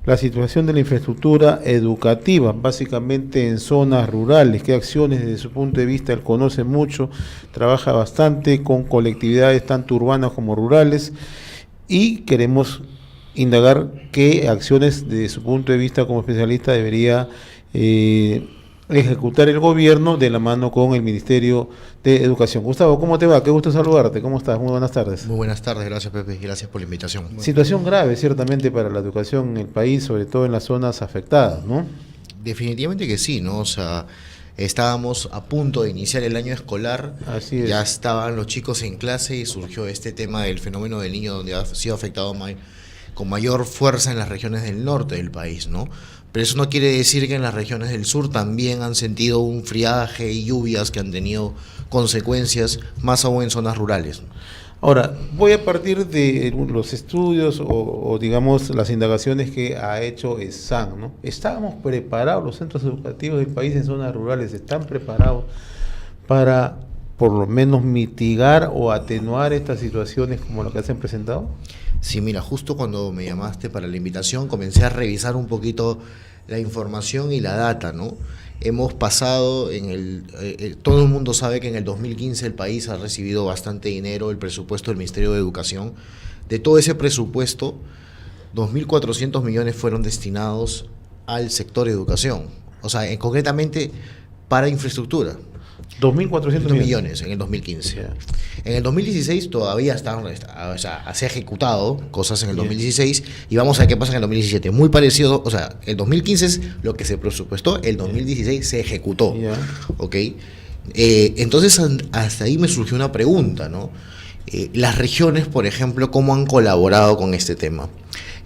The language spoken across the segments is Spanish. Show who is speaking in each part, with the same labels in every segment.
Speaker 1: la situación de la infraestructura educativa, básicamente en zonas rurales, qué acciones desde su punto de vista él conoce mucho, trabaja bastante con colectividades tanto urbanas como rurales y queremos indagar qué acciones desde su punto de vista como especialista debería ejecutar el gobierno de la mano con el Ministerio de Educación. Gustavo, ¿cómo te va? Qué gusto saludarte. ¿Cómo estás? Muy buenas tardes.
Speaker 2: Muy buenas tardes, gracias Pepe, y gracias por la invitación.
Speaker 1: Situación grave, ciertamente, para la educación en el país, sobre todo en las zonas afectadas, ¿no?
Speaker 2: Definitivamente que sí, ¿no? O sea, estábamos a punto de iniciar el año escolar,
Speaker 1: Así es.
Speaker 2: Ya estaban los chicos en clase y surgió este tema del fenómeno del niño, donde ha sido afectado con mayor fuerza en las regiones del norte del país, ¿no? Pero eso no quiere decir que en las regiones del sur también han sentido un friaje y lluvias que han tenido consecuencias, más aún en zonas rurales.
Speaker 1: Ahora, voy a partir de los estudios o digamos las indagaciones que ha hecho ESAN, ¿no? ¿Estábamos preparados, los centros educativos del país en zonas rurales, están preparados para por lo menos mitigar o atenuar estas situaciones como las que se han presentado?
Speaker 2: Sí, mira, justo cuando me llamaste para la invitación, comencé a revisar un poquito la información y la data, ¿no? Hemos pasado todo el mundo sabe que en el 2015 el país ha recibido bastante dinero, el presupuesto del Ministerio de Educación. De todo ese presupuesto, 2.400 millones fueron destinados al sector educación, o sea, concretamente para infraestructura.
Speaker 1: 2.400
Speaker 2: millones en el 2015.
Speaker 1: Yeah.
Speaker 2: En el 2016 todavía se ha ejecutado cosas en el 2016 y vamos a ver qué pasa en el 2017. Muy parecido, o sea, el 2015 es lo que se presupuestó, el 2016 se ejecutó. ¿Ok? Entonces, hasta ahí me surgió una pregunta, ¿no? Las regiones, por ejemplo, ¿cómo han colaborado con este tema?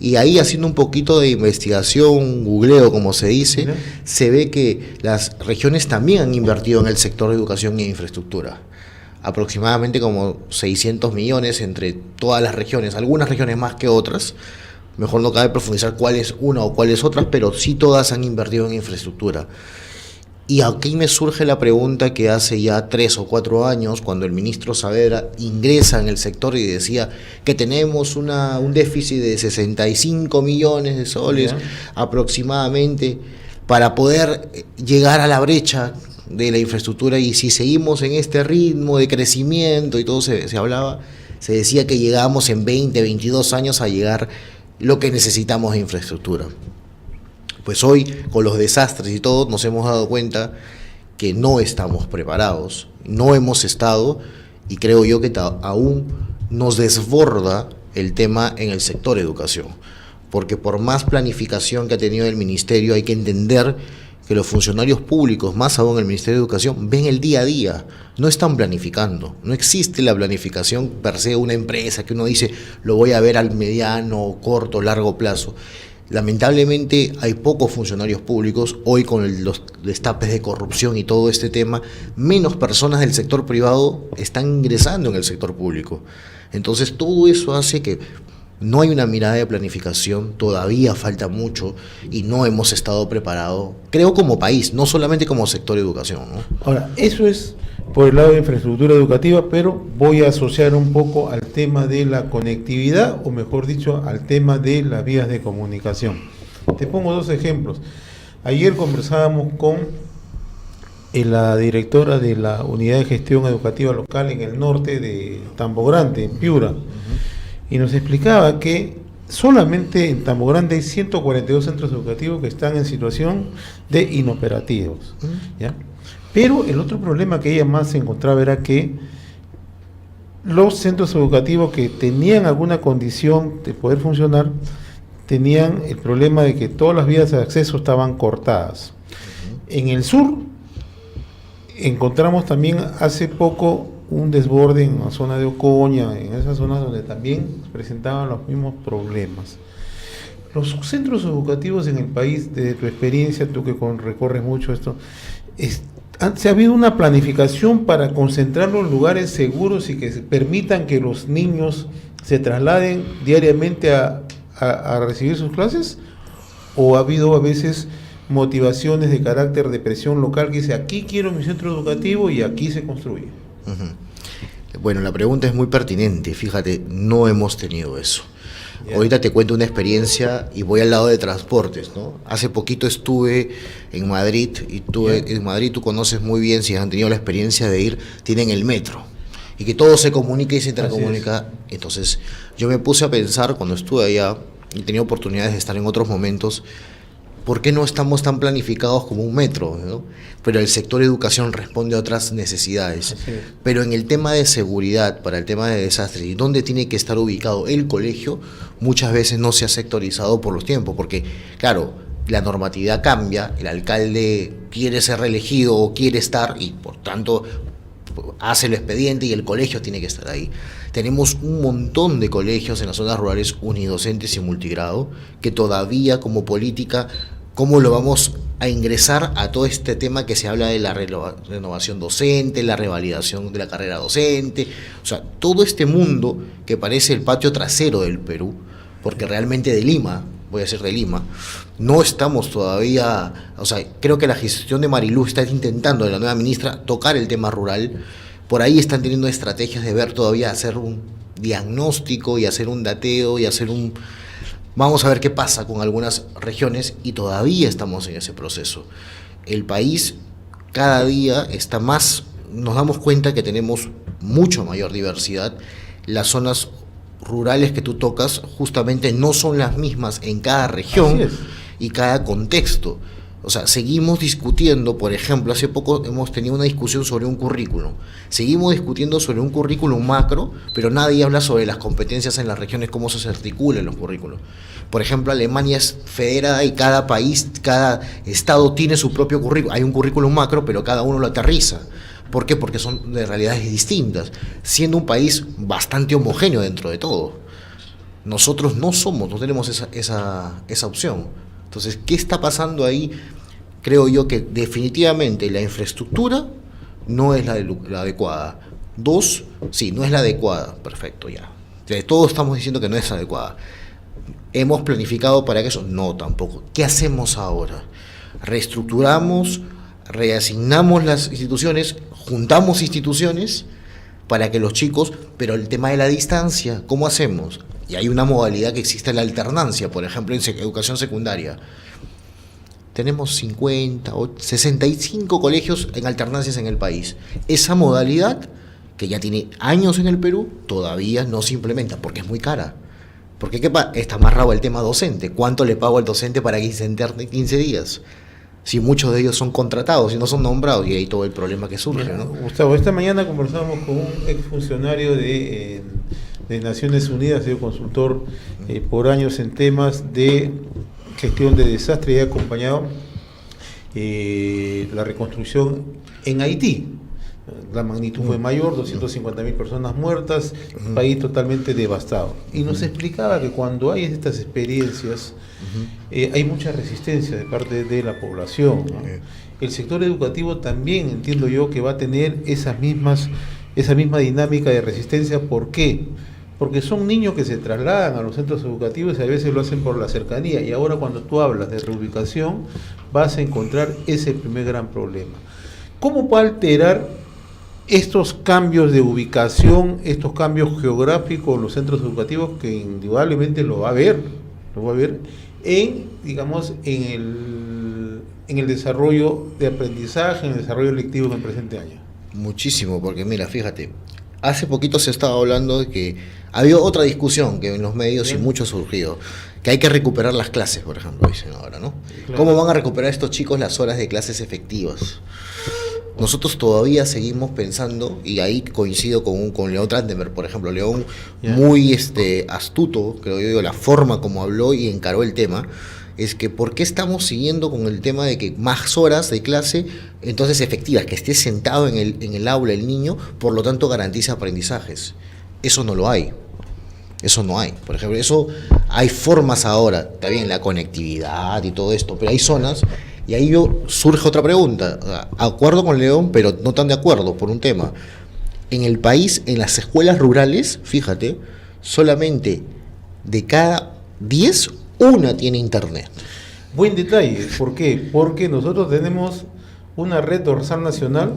Speaker 2: Y ahí, haciendo un poquito de investigación, googleo como se dice, se ve que las regiones también han invertido en el sector de educación y infraestructura. Aproximadamente como 600 millones entre todas las regiones, algunas regiones más que otras. Mejor no cabe profundizar cuál es una o cuál es otra, pero sí todas han invertido en infraestructura. Y aquí me surge la pregunta que hace ya 3 o 4 años, cuando el ministro Saavedra ingresa en el sector y decía que tenemos un déficit de 65 millones de soles aproximadamente para poder llegar a la brecha de la infraestructura, y si seguimos en este ritmo de crecimiento y todo se hablaba, se decía que llegábamos en 20, 22 años a llegar lo que necesitamos de infraestructura. Pues hoy, con los desastres y todo, nos hemos dado cuenta que no estamos preparados, no hemos estado, y creo yo que aún nos desborda el tema en el sector educación, porque por más planificación que ha tenido el ministerio, hay que entender que los funcionarios públicos, más aún el Ministerio de Educación, ven el día a día, no están planificando, no existe la planificación per se, una empresa que uno dice, lo voy a ver al mediano, corto, largo plazo. Lamentablemente hay pocos funcionarios públicos, hoy con los destapes de corrupción y todo este tema, menos personas del sector privado están ingresando en el sector público. Entonces todo eso hace que no hay una mirada de planificación, todavía falta mucho y no hemos estado preparados, creo, como país, no solamente como sector de educación, ¿no?
Speaker 1: Ahora, eso es por el lado de infraestructura educativa, pero voy a asociar un poco al tema de la conectividad, o mejor dicho, al tema de las vías de comunicación. Te pongo 2 ejemplos. Ayer conversábamos con la directora de la Unidad de Gestión Educativa Local en el norte de Tambo Grande, en Piura, y nos explicaba que solamente en Tambo Grande hay 142 centros educativos que están en situación de inoperativos, ¿ya? Pero el otro problema que ella más se encontraba era que los centros educativos que tenían alguna condición de poder funcionar tenían el problema de que todas las vías de acceso estaban cortadas. En el sur encontramos también hace poco un desborde en la zona de Ocoña, en esas zonas donde también presentaban los mismos problemas. Los centros educativos en el país, desde tu experiencia, tú que recorres mucho esto, ¿se ha habido una planificación para concentrarlos en lugares seguros y que permitan que los niños se trasladen diariamente a recibir sus clases? ¿O ha habido a veces motivaciones de carácter de presión local que dice, aquí quiero mi centro educativo y aquí se construye?
Speaker 2: Bueno, la pregunta es muy pertinente, fíjate, no hemos tenido eso.
Speaker 1: Ya.
Speaker 2: Ahorita te cuento una experiencia y voy al lado de transportes, ¿no? Hace poquito estuve en Madrid y en Madrid tú conoces muy bien, si han tenido la experiencia de ir, tienen el metro y que todo se comunica y se intercomunica. Entonces yo me puse a pensar cuando estuve allá y tenía oportunidades de estar en otros momentos, ¿por qué no estamos tan planificados como un metro, ¿no? Pero el sector educación responde a otras necesidades. Pero en el tema de seguridad, para el tema de desastres y dónde tiene que estar ubicado el colegio, muchas veces no se ha sectorizado por los tiempos, porque claro, la normatividad cambia, el alcalde quiere ser reelegido o quiere estar y por tanto hace el expediente y el colegio tiene que estar ahí. Tenemos un montón de colegios en las zonas rurales unidocentes y multigrado que todavía como política, ¿cómo lo vamos a ingresar a todo este tema que se habla de la renovación docente, la revalidación de la carrera docente? O sea, todo este mundo que parece el patio trasero del Perú, porque realmente de Lima, voy a decir de Lima, no estamos todavía, o sea, creo que la gestión de Marilú está intentando, de la nueva ministra, tocar el tema rural. Por ahí están teniendo estrategias de ver todavía, hacer un diagnóstico y hacer un dateo y hacer un... Vamos a ver qué pasa con algunas regiones y todavía estamos en ese proceso. El país cada día está más, nos damos cuenta que tenemos mucho mayor diversidad. Las zonas rurales que tú tocas justamente no son las mismas en cada región y cada contexto. O sea, seguimos discutiendo, por ejemplo, hace poco hemos tenido una discusión sobre un currículum. Seguimos discutiendo sobre un currículum macro, pero nadie habla sobre las competencias en las regiones, cómo se articulan los currículos. Por ejemplo, Alemania es federada y cada país, cada estado tiene su propio currículum. Hay un currículum macro, pero cada uno lo aterriza. ¿Por qué? Porque son de realidades distintas, siendo un país bastante homogéneo dentro de todo. Nosotros no tenemos esa opción. Entonces, ¿qué está pasando ahí? Creo yo que definitivamente la infraestructura no es la adecuada. Dos, sí, no es la adecuada. Perfecto, ya. Todos estamos diciendo que no es adecuada. ¿Hemos planificado para eso? No, tampoco. ¿Qué hacemos ahora? Reestructuramos, reasignamos las instituciones, juntamos instituciones para que los chicos, pero el tema de la distancia, ¿cómo hacemos? Y hay una modalidad que existe, la alternancia, por ejemplo, en educación secundaria. Tenemos 50 o 65 colegios en alternancias en el país. Esa modalidad, que ya tiene años en el Perú, todavía no se implementa, porque es muy cara. Porque está amarrado el tema docente. ¿Cuánto le pago al docente para que se interne 15 días? Si muchos de ellos son contratados y no son nombrados, y ahí todo el problema que surge, ¿no?
Speaker 1: Gustavo, esta mañana conversamos con un exfuncionario de Naciones Unidas, ha sido consultor por años en temas de gestión de desastre y ha acompañado la reconstrucción en Haití. La magnitud fue mayor, 250.000 personas muertas, un país totalmente devastado. Y nos explicaba que cuando hay estas experiencias, hay mucha resistencia de parte de la población, ¿no? El sector educativo también entiendo yo que va a tener esa misma dinámica de resistencia. ¿Por qué? Porque son niños que se trasladan a los centros educativos y a veces lo hacen por la cercanía. Y ahora cuando tú hablas de reubicación, vas a encontrar ese primer gran problema. ¿Cómo va a alterar estos cambios de ubicación, estos cambios geográficos en los centros educativos, que indudablemente lo va a haber en, digamos, en el desarrollo de aprendizaje, en el desarrollo lectivo en el presente año?
Speaker 2: Muchísimo, porque mira, fíjate, hace poquito se estaba hablando de que había otra discusión que en los medios y mucho ha surgido, que hay que recuperar las clases, por ejemplo, dicen ahora, ¿no?
Speaker 1: Claro.
Speaker 2: ¿Cómo van a recuperar estos chicos las horas de clases efectivas? Nosotros todavía seguimos pensando, y ahí coincido con León Trachtenberg, por ejemplo. León, muy astuto, creo yo, la forma como habló y encaró el tema, es que ¿por qué estamos siguiendo con el tema de que más horas de clase, entonces efectivas, que esté sentado en el aula el niño, por lo tanto garantiza aprendizajes? Eso no lo hay. Eso no hay. Por ejemplo, eso hay formas ahora, está bien, la conectividad y todo esto, pero hay zonas. Y ahí surge otra pregunta. Acuerdo con León, pero no tan de acuerdo por un tema. En el país, en las escuelas rurales, fíjate, solamente de cada 10, una tiene internet.
Speaker 1: Buen detalle. ¿Por qué? Porque nosotros tenemos una red dorsal nacional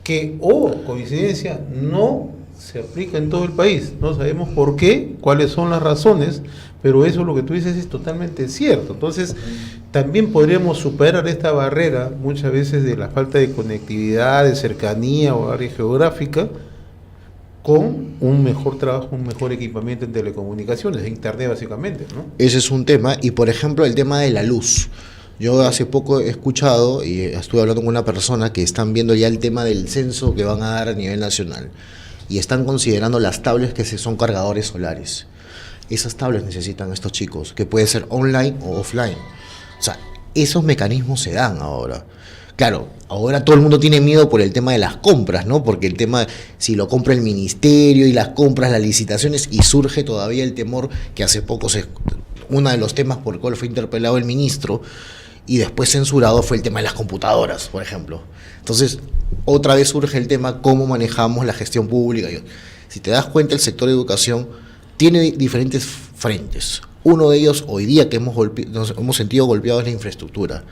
Speaker 1: que, coincidencia, no se aplica en todo el país. No sabemos por qué, cuáles son las razones, pero eso lo que tú dices es totalmente cierto. Entonces, también podríamos superar esta barrera muchas veces de la falta de conectividad, de cercanía o área geográfica, con un mejor trabajo, un mejor equipamiento en telecomunicaciones, en internet básicamente, ¿no?
Speaker 2: Ese es un tema, y por ejemplo el tema de la luz. Yo hace poco he escuchado y estuve hablando con una persona que están viendo ya el tema del censo que van a dar a nivel nacional y están considerando las tablets que son cargadores solares. Esas tablets necesitan estos chicos, que puede ser online o offline. O sea, esos mecanismos se dan ahora. Claro, ahora todo el mundo tiene miedo por el tema de las compras, ¿no? Porque el tema, si lo compra el ministerio y las compras, las licitaciones, y surge todavía el temor que hace poco uno de los temas por el cual fue interpelado el ministro y después censurado fue el tema de las computadoras, por ejemplo. Entonces, otra vez surge el tema cómo manejamos la gestión pública. Si te das cuenta, el sector de educación tiene diferentes frentes. Uno de ellos, hoy día que nos hemos sentido golpeados, es la infraestructura.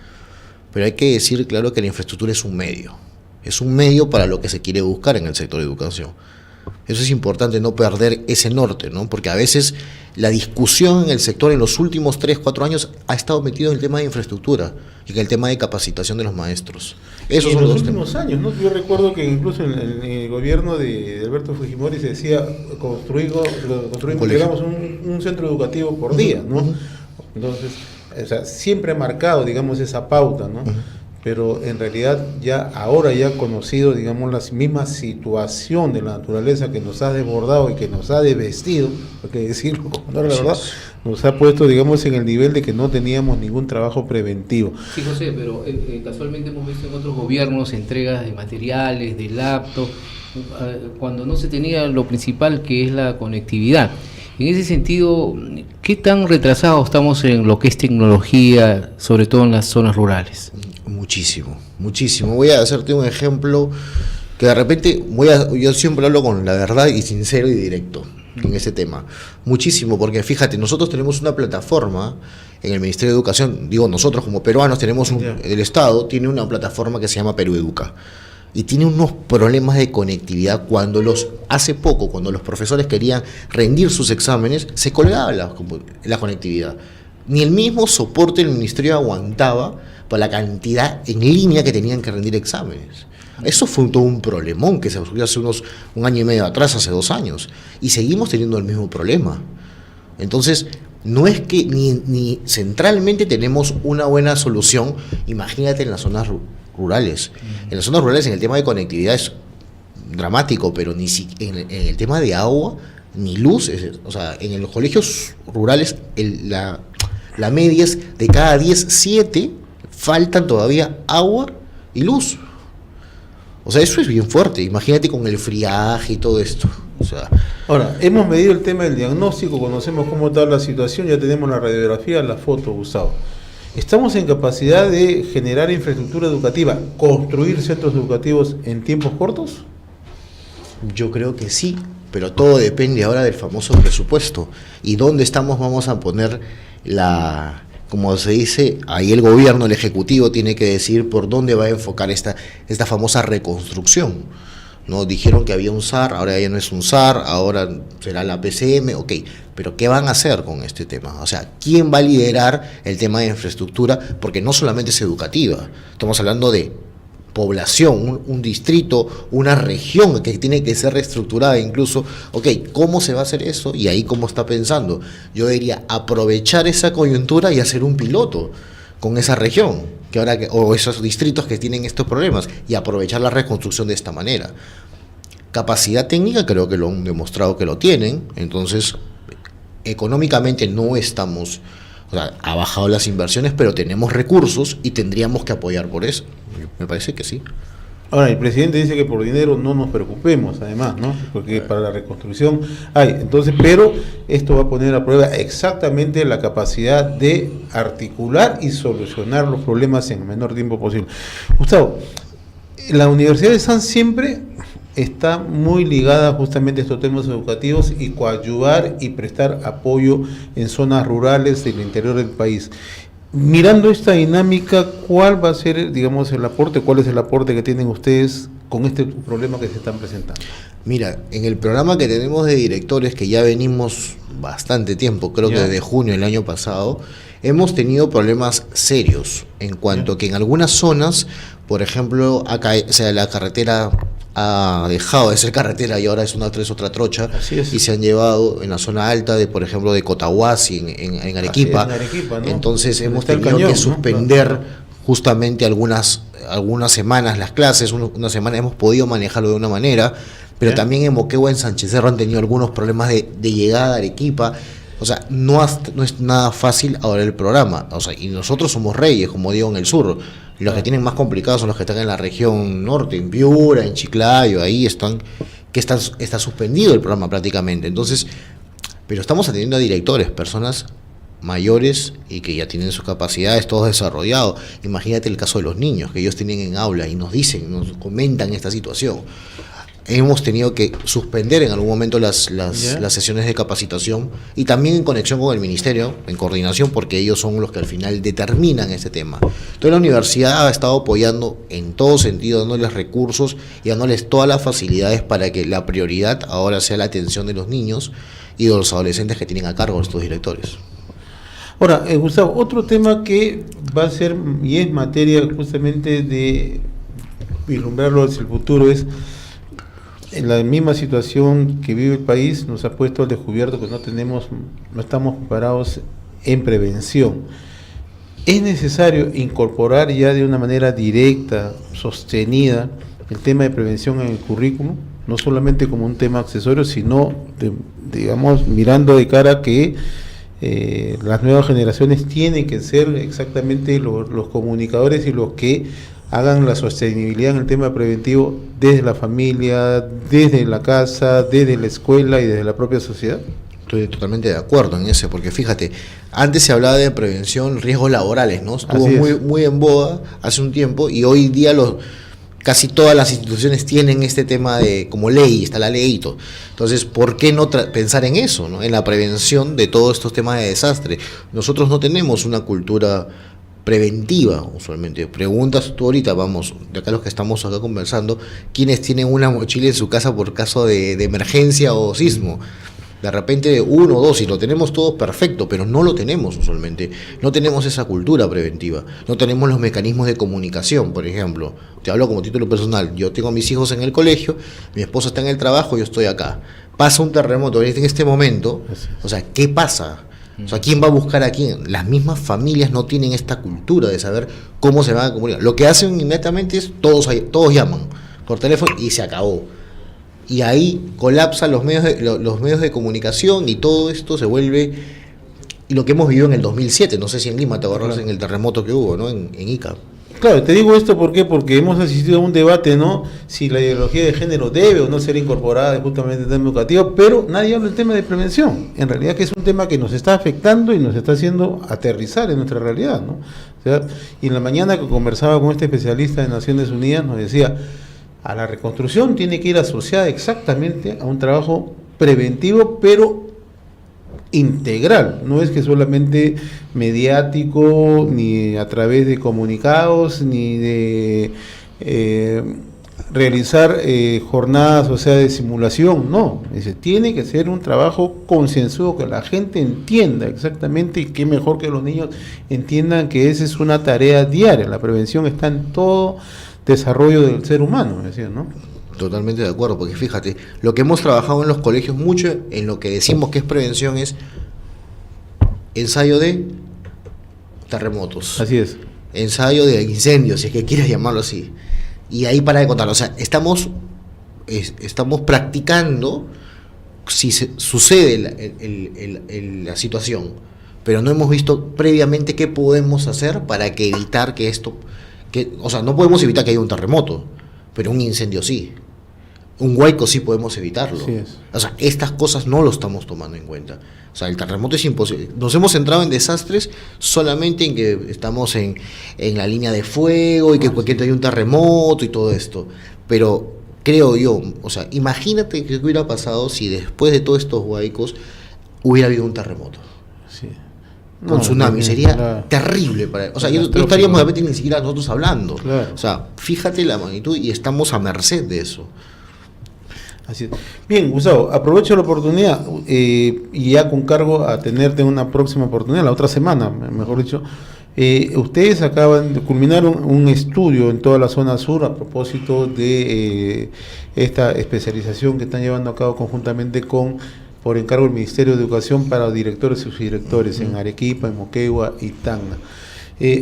Speaker 2: Pero hay que decir, claro, que la infraestructura es un medio para lo que se quiere buscar en el sector de educación. Eso es importante, no perder ese norte, ¿no? Porque a veces la discusión en el sector en los últimos 3, 4 años ha estado metido en el tema de infraestructura y en el tema de capacitación de los maestros. Esos son
Speaker 1: en los
Speaker 2: los
Speaker 1: últimos años, ¿no? Yo recuerdo que incluso en el gobierno de Alberto Fujimori se decía digamos, un centro educativo por día, ¿no? Entonces, o sea, siempre ha marcado, digamos, esa pauta, ¿no? Pero en realidad ahora ya conocido, digamos, la misma situación de la naturaleza que nos ha desbordado y que nos ha desvestido, hay que decirlo, la verdad, nos ha puesto, digamos, en el nivel de que no teníamos ningún trabajo preventivo.
Speaker 3: Sí, José, pero casualmente hemos visto en otros gobiernos entregas de materiales, de laptop, cuando no se tenía lo principal, que es la conectividad. En ese sentido, ¿qué tan retrasados estamos en lo que es tecnología, sobre todo en las zonas rurales?
Speaker 2: Muchísimo, muchísimo. Voy a hacerte un ejemplo que de repente yo siempre hablo con la verdad y sincero y directo en ese tema. Muchísimo, porque fíjate, nosotros tenemos una plataforma en el Ministerio de Educación, digo nosotros como peruanos tenemos el Estado tiene una plataforma que se llama Perú Educa. Y tiene unos problemas de conectividad hace poco, cuando los profesores querían rendir sus exámenes, se colgaba la conectividad. Ni el mismo soporte del ministerio aguantaba por la cantidad en línea que tenían que rendir exámenes. Eso fue todo un problemón que se surgió hace un año y medio atrás, hace 2 años. Y seguimos teniendo el mismo problema. Entonces, no es que ni centralmente tenemos una buena solución, imagínate en las zonas rurales. En las zonas rurales en el tema de conectividad es dramático, pero en el tema de agua ni luz, o sea, en los colegios rurales la media es de cada 10, 7 faltan todavía agua y luz. O sea, eso es bien fuerte, imagínate con el friaje y todo esto. O sea,
Speaker 1: ahora, hemos medido el tema del diagnóstico, conocemos cómo está la situación, ya tenemos la radiografía, la foto, Gustavo. ¿Estamos en capacidad de generar infraestructura educativa, construir centros educativos en tiempos cortos?
Speaker 2: Yo creo que sí, pero todo depende ahora del famoso presupuesto. ¿Y dónde vamos a poner como se dice, ahí el gobierno, el ejecutivo tiene que decidir por dónde va a enfocar esta famosa reconstrucción? ¿No? Dijeron que había un SAR, ahora ya no es un SAR, ahora será la PCM, ok, pero ¿qué van a hacer con este tema? O sea, ¿quién va a liderar el tema de infraestructura? Porque no solamente es educativa, estamos hablando de población, un distrito, una región que tiene que ser reestructurada incluso. Ok, ¿cómo se va a hacer eso? Y ahí cómo está pensando. Yo diría aprovechar esa coyuntura y hacer un piloto con esa región, o esos distritos que tienen estos problemas, y aprovechar la reconstrucción de esta manera. Capacidad técnica creo que lo han demostrado que lo tienen, entonces económicamente no estamos, o sea, ha bajado las inversiones, pero tenemos recursos y tendríamos que apoyar por eso. Me parece que sí.
Speaker 1: Ahora, el presidente dice que por dinero no nos preocupemos, además, ¿no? Porque para la reconstrucción hay. Entonces, pero esto va a poner a prueba exactamente la capacidad de articular y solucionar los problemas en el menor tiempo posible. Gustavo, la Universidad de San siempre está muy ligada justamente a estos temas educativos y coadyuvar y prestar apoyo en zonas rurales del interior del país. Mirando esta dinámica, ¿cuál va a ser, digamos, el aporte? ¿Cuál es el aporte que tienen ustedes con este problema que se están presentando?
Speaker 2: Mira, en el programa que tenemos de directores, que ya venimos bastante tiempo, creo que desde junio del año pasado, hemos tenido problemas serios en cuanto a que en algunas zonas, por ejemplo, acá, o sea, la carretera ha dejado de ser carretera y ahora es otra trocha, y se han llevado en la zona alta de, por ejemplo, de Cotahuasi en Arequipa.
Speaker 1: En Arequipa, ¿no?
Speaker 2: Entonces hemos tenido
Speaker 1: cañón,
Speaker 2: que suspender,
Speaker 1: ¿no?
Speaker 2: justamente algunas semanas las clases, una semana hemos podido manejarlo de una manera, pero también en Moquegua, en Sánchez Cerro, han tenido algunos problemas de llegada a Arequipa. O sea, no es nada fácil ahora el programa. O sea, y nosotros somos reyes, como digo, en el sur. Los que tienen más complicados son los que están en la región norte, en Piura, en Chiclayo, ahí está suspendido el programa prácticamente. Entonces, pero estamos atendiendo a directores, personas mayores y que ya tienen sus capacidades todos desarrollados. Imagínate el caso de los niños, que ellos tienen en aula y nos comentan esta situación. Hemos tenido que suspender en algún momento las sesiones de capacitación, y también en conexión con el ministerio, en coordinación, porque ellos son los que al final determinan este tema. Entonces la universidad ha estado apoyando en todo sentido, dándoles recursos y dándoles todas las facilidades para que la prioridad ahora sea la atención de los niños y de los adolescentes que tienen a cargo estos directores.
Speaker 1: Ahora, Gustavo, otro tema que va a ser y es materia justamente de vislumbrarlo hacia el futuro es: en la misma situación que vive el país nos ha puesto al descubierto que no estamos preparados en prevención. Es necesario incorporar ya de una manera directa, sostenida, el tema de prevención en el currículum, no solamente como un tema accesorio, sino, digamos, mirando de cara a que las nuevas generaciones tienen que ser exactamente los comunicadores y los que hagan la sostenibilidad en el tema preventivo desde la familia, desde la casa, desde la escuela y desde la propia sociedad.
Speaker 2: Estoy totalmente de acuerdo en eso, porque fíjate, antes se hablaba de prevención, riesgos laborales, ¿no? Estuvo muy en boga hace un tiempo, y hoy día casi todas las instituciones tienen este tema como ley, está la ley y todo. Entonces, ¿por qué no pensar en eso, ¿no? En la prevención de todos estos temas de desastre? Nosotros no tenemos una cultura preventiva, usualmente. Preguntas tú ahorita, vamos, de acá los que estamos acá conversando, ¿quiénes tienen una mochila en su casa por caso de emergencia o sismo? De repente 1 o 2, y lo tenemos todo perfecto, pero no lo tenemos usualmente. No tenemos esa cultura preventiva, no tenemos los mecanismos de comunicación. Por ejemplo, te hablo como título personal: yo tengo a mis hijos en el colegio, mi esposa está en el trabajo, yo estoy acá. Pasa un terremoto en este momento, o sea, ¿qué pasa? O sea, ¿quién va a buscar a quién? Las mismas familias no tienen esta cultura de saber cómo se van a comunicar. Lo que hacen inmediatamente es todos llaman por teléfono y se acabó. Y ahí colapsan los medios de comunicación, y todo esto se vuelve, y lo que hemos vivido en el 2007, no sé si en Lima te acuerdas, en el terremoto que hubo, ¿no? En Ica.
Speaker 1: Claro, te digo esto porque hemos asistido a un debate, ¿no? Si la ideología de género debe o no ser incorporada justamente en el tema educativo, pero nadie habla del tema de prevención. En realidad que es un tema que nos está afectando y nos está haciendo aterrizar en nuestra realidad, ¿no? O sea, y en la mañana que conversaba con este especialista de Naciones Unidas nos decía: a la reconstrucción tiene que ir asociada exactamente a un trabajo preventivo, pero integral. No es que solamente mediático, ni a través de comunicados, ni de realizar jornadas, o sea, de simulación. No, tiene que ser un trabajo concienzudo, que la gente entienda exactamente, y qué mejor que los niños entiendan que esa es una tarea diaria. La prevención está en todo desarrollo del ser humano, me decía, ¿no?
Speaker 2: Totalmente de acuerdo, porque fíjate, lo que hemos trabajado en los colegios mucho, en lo que decimos que es prevención, es ensayo de terremotos.
Speaker 1: Así es.
Speaker 2: Ensayo de incendios, si es que quieras llamarlo así. Y ahí para de contar, o sea, estamos practicando si sucede la situación, pero no hemos visto previamente qué podemos hacer para que evitar que esto... o sea, no podemos evitar que haya un terremoto, pero un incendio sí. Un huaico sí podemos evitarlo.
Speaker 1: Sí es.
Speaker 2: O sea, estas cosas no lo estamos tomando en cuenta. O sea, el terremoto es imposible. Nos hemos centrado en desastres solamente en que estamos en la línea de fuego y que cualquier hay un terremoto y todo esto. Pero creo yo, o sea, imagínate qué hubiera pasado si después de todos estos huaicos hubiera habido un terremoto.
Speaker 1: Sí.
Speaker 2: con
Speaker 1: No,
Speaker 2: tsunami,
Speaker 1: no,
Speaker 2: sería
Speaker 1: claro.
Speaker 2: terrible para él. O sea, no
Speaker 1: Catastrófico.
Speaker 2: estaríamos de repente ni siquiera nosotros hablando.
Speaker 1: Claro.
Speaker 2: O sea, fíjate la magnitud y estamos a merced de eso.
Speaker 1: Así es. Bien, Gustavo, aprovecho la oportunidad y ya con cargo a tenerte en una próxima oportunidad, la otra semana, mejor dicho. Ustedes acaban de culminar un estudio en toda la zona sur a propósito de esta especialización que están llevando a cabo conjuntamente por encargo del Ministerio de Educación para directores y subdirectores en Arequipa, en Moquegua y Tacna.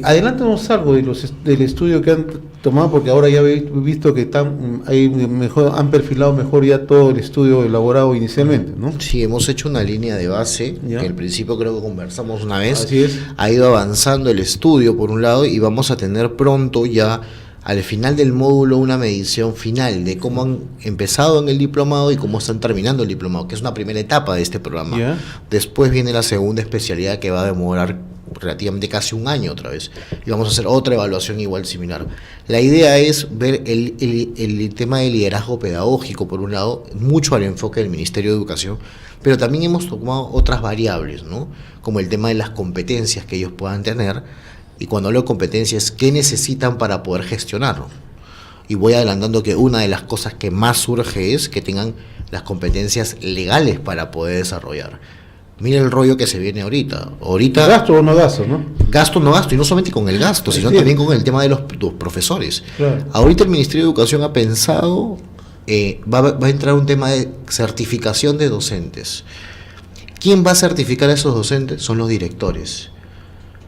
Speaker 1: Adelántanos algo del estudio que han tomado, porque ahora ya he visto que han perfilado mejor ya todo el estudio elaborado inicialmente, ¿no?
Speaker 2: Sí, hemos hecho una línea de base,
Speaker 1: Ya.
Speaker 2: que al principio creo que conversamos una vez.
Speaker 1: Así es.
Speaker 2: Ha ido avanzando el estudio por un lado y vamos a tener pronto ya al final del módulo una medición final de cómo han empezado en el diplomado y cómo están terminando el diplomado, que es una primera etapa de este programa.
Speaker 1: Ya.
Speaker 2: Después viene la segunda especialidad que va a demorar relativamente casi un año otra vez y vamos a hacer otra evaluación igual similar. La idea es ver el tema del liderazgo pedagógico por un lado, mucho al enfoque del Ministerio de Educación, pero también hemos tomado otras variables, ¿no? Como el tema de las competencias que ellos puedan tener, y cuando hablo de competencias, ¿qué necesitan para poder gestionarlo? Y voy adelantando que una de las cosas que más surge es que tengan las competencias legales para poder desarrollar. Mira el rollo que se viene ahorita.
Speaker 1: ¿Gasto o no gasto, no?
Speaker 2: Gasto no gasto, y no solamente con el gasto, sino
Speaker 1: Sí.
Speaker 2: también con el tema de los profesores.
Speaker 1: Claro.
Speaker 2: Ahorita el Ministerio de Educación ha pensado, va a entrar un tema de certificación de docentes. ¿Quién va a certificar a esos docentes? Son los directores.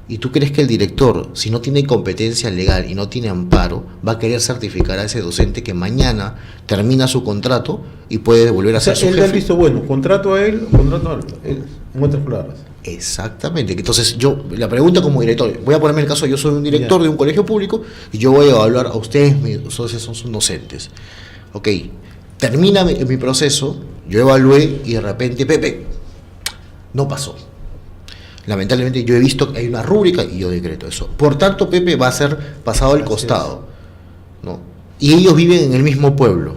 Speaker 2: ¿Y tú crees que el director, si no tiene competencia legal y no tiene amparo, va a querer certificar a ese docente que mañana termina su contrato y puede volver a
Speaker 1: O sea,
Speaker 2: ser su
Speaker 1: él le ha
Speaker 2: jefe?
Speaker 1: visto, bueno, contrato a él, contrato a él, en otras palabras.
Speaker 2: Exactamente. Entonces, la pregunta como director, voy a ponerme el caso, yo soy un director
Speaker 1: Ya.
Speaker 2: de un colegio público y yo voy a evaluar a ustedes, ustedes son docentes. Ok, termina mi proceso, yo evalué y de repente, Pepe, no pasó. Lamentablemente yo he visto que hay una rúbrica y yo decreto eso. Por tanto, Pepe va a ser pasado al
Speaker 1: Así
Speaker 2: costado, ¿no? Y ellos viven en el mismo pueblo.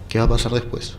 Speaker 2: ¿Qué va a pasar después?